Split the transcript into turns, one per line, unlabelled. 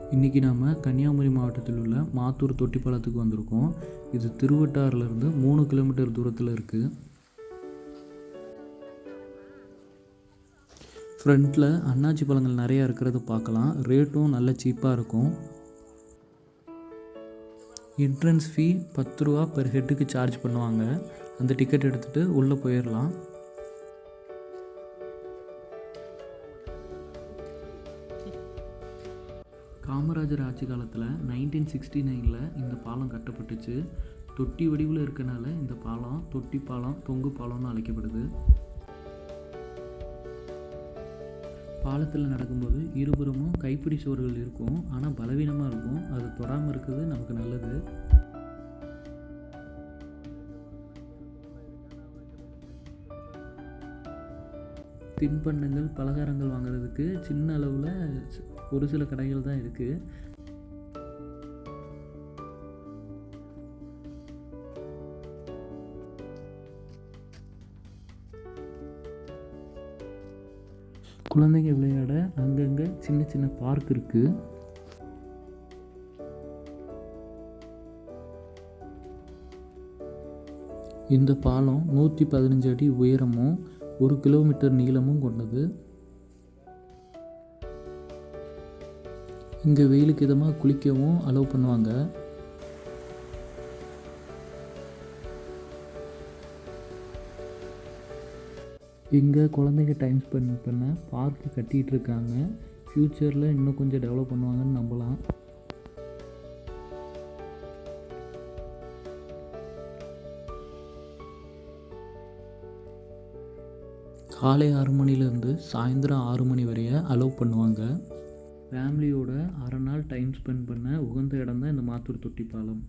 இன்றைக்கி நாம் கன்னியாகுமரி மாவட்டத்தில் உள்ள மாத்தூர் தொட்டிப்பாலத்துக்கு வந்திருக்கோம். இது திருவட்டாறுலேருந்து 3 கிலோமீட்டர் தூரத்தில் இருக்குது. ஃப்ரண்ட்டில் அன்னாச்சி பழங்கள் நிறையா இருக்கிறத பார்க்கலாம். ரேட்டும் நல்ல சீப்பாக இருக்கும். என்ட்ரன்ஸ் ஃபீ 10 ரூபா பெர் ஹெட்டுக்கு சார்ஜ் பண்ணுவாங்க. அந்த டிக்கெட் எடுத்துகிட்டு உள்ளே போயிடலாம். காமராஜர் ஆட்சி காலத்தில் 1969 இந்த பாலம் கட்டப்பட்டுச்சு. தொட்டி வடிவில் இருக்கனால இந்த பாலம் தொட்டி பாலம், தொங்கு பாலம்னு அழைக்கப்படுது. பாலத்தில் நடக்கும்போது இருபுறமும் கைப்பிடி சுவர்கள் இருக்கும். ஆனால் பலவீனமாக இருக்கும். அது தொடாமல் இருக்கிறது நமக்கு நல்லது. தின்பண்டங்கள், பலகாரங்கள் வாங்குறதுக்கு சின்ன அளவில் ஒரு சில கடைகள் தான் இருக்குது. குழந்தைங்க விளையாட அங்கங்கே சின்ன சின்ன பார்க் இருக்குது. இந்த பாலம் 115 அடி உயரமும் 1 கிலோமீட்டர் நீளமும் கொண்டது. இங்கே வெயிலுக்கு இதமாக குளிக்கவும் அலோவ் பண்ணுவாங்க. இங்கே குழந்தைங்க டைம் ஸ்பெண்ட் பண்ண பார்க்கு கட்டிகிட்டு இருக்காங்க. ஃப்யூச்சரில் இன்னும் கொஞ்சம் டெவலப் பண்ணுவாங்கன்னு நம்பலாம். காலை 6 மணிலேருந்து சாயந்தரம் 6 மணி வரைய அலோவ் பண்ணுவாங்க. ஃபேமிலியோட அரை நாள் டைம் ஸ்பெண்ட் பண்ண உகந்த இடம் தான் இந்த மாத்தூர் தொட்டி பாலம்.